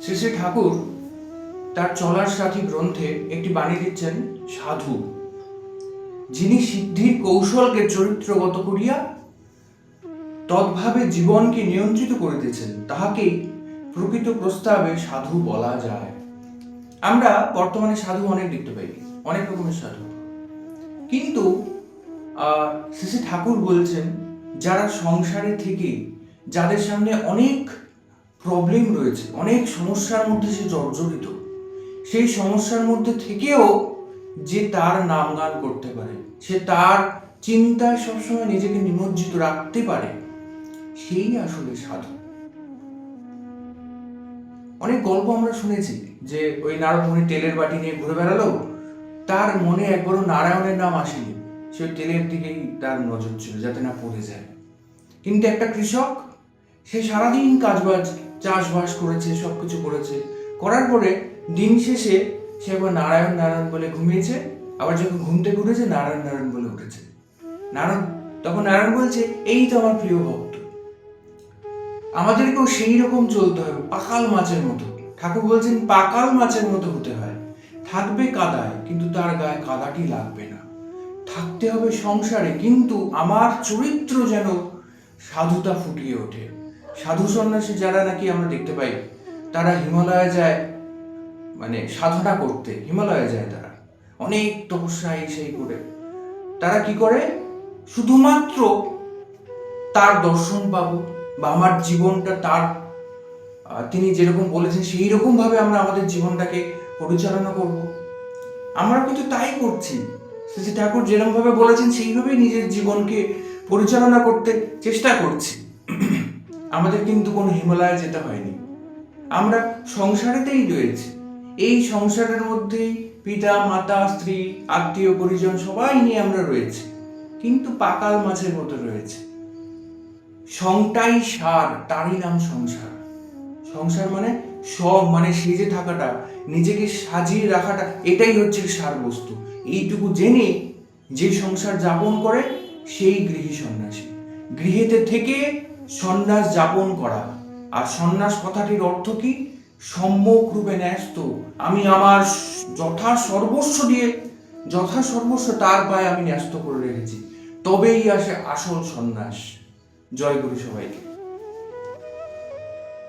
শ্রী শ্রী ঠাকুর তার চলার সাথী গ্রন্থে একটি বাণী দিচ্ছেন, সাধু যিনি সিদ্ধির কৌশলকে চরিত্রগত করিয়া তদ্ভাবে জীবনকে নিয়ন্ত্রিত করিতেছেন, তাহাকেই প্রকৃত প্রস্তাবে সাধু বলা যায়। আমরা বর্তমানে সাধু অনেক দেখতে পাই, অনেক রকমের সাধু, কিন্তু শ্রী শ্রী ঠাকুর বলছেন যারা সংসারে থেকে, যাদের সামনে অনেক প্রবলেম রয়েছে, অনেক সমস্যার মধ্যে সে জর্জরিত, সেই সমস্যার মধ্যে থেকেও যে তার নাম গান করতে পারে, সে তার চিন্তায় সবসময় নিজেকে নিমজ্জিত রাখতে পারে, সেই আসলে সাধু। অনেক গল্প আমরা শুনেছি যে ওই নারদমুনি তেলের বাটি নিয়ে ঘুরে বেড়ালো, তার মনে একবারও নারায়ণের নাম আসেনি, সে তেলের দিকেই তার নজর ছিল যাতে না পড়ে যায়। কিন্তু একটা কৃষক, সে সারাদিন কাজবাজ চাষবাস করেছে, সবকিছু করেছে, করার পরে দিন শেষে সে একবার নারায়ণ নারায়ণ বলে ঘুমিয়েছে, আবার যখন ঘুম থেকে উঠেছে নারায়ণ নারায়ণ বলে উঠেছে। তখন নারায়ণ বলছে, এই তো আমার প্রিয় ভক্ত। আমাদেরকেও সেই রকম চলতে হবে, পাকাল মাছের মতো। ঠাকুর বলছেন পাকাল মাছের মতো হতে হয়, থাকবে কাদায় কিন্তু তার গায়ে কাদাটি লাগবে না, থাকতে হবে সংসারে কিন্তু আমার চরিত্র যেন সাধুতা ফুটিয়ে ওঠে। সাধু সন্ন্যাসী যারা নাকি আমরা দেখতে পাই, তারা হিমালয়ে যায়, মানে সাধনা করতে হিমালয়ে যায়, তারা অনেক তপস্যা সেই করে তারা কি করে, শুধুমাত্র তার দর্শন পাবো বা আমার জীবনটা তার তিনি যেরকম বলেছেন সেই রকম ভাবে আমরা আমাদের জীবনটাকে পরিচালনা করব। আমরা কিন্তু তাই করছি, শ্রী ঠাকুর যেরকম ভাবে বলেছেন সেইভাবেই নিজের জীবনকে পরিচালনা করতে চেষ্টা করছি। আমাদের কিন্তু কোনো হিমালয়ে যেতে হয়নি, আমরা সংসারেতেই রয়েছি। এই সংসারের মধ্যেই পিতা মাতা স্ত্রী আত্মীয় পরিজন সবাই নিয়ে আমরা রয়েছি, কিন্তু পাকাল মাছের মতো রয়েছে। সংটাই সার, তারই নাম সংসার। সংসার মানে মানে সেজে থাকাটা, নিজেকে সাজিয়ে রাখাটা, এটাই হচ্ছে সার বস্তু। এইটুকু জেনে যে সংসার যাপন করে সেই গৃহী সন্ন্যাসী। গৃহেতে থেকে সন্ন্যাস যাপন করা। আর সন্ন্যাস কথাটির অর্থ কি? সম্যক রূপে ন্যস্ত। আমি আমার যথা সর্বস্ব তার পায়ে আমি ন্যস্ত করে রেখেছি, তবেই আসে আসল সন্ন্যাস। জয় গুরু সবাইকে।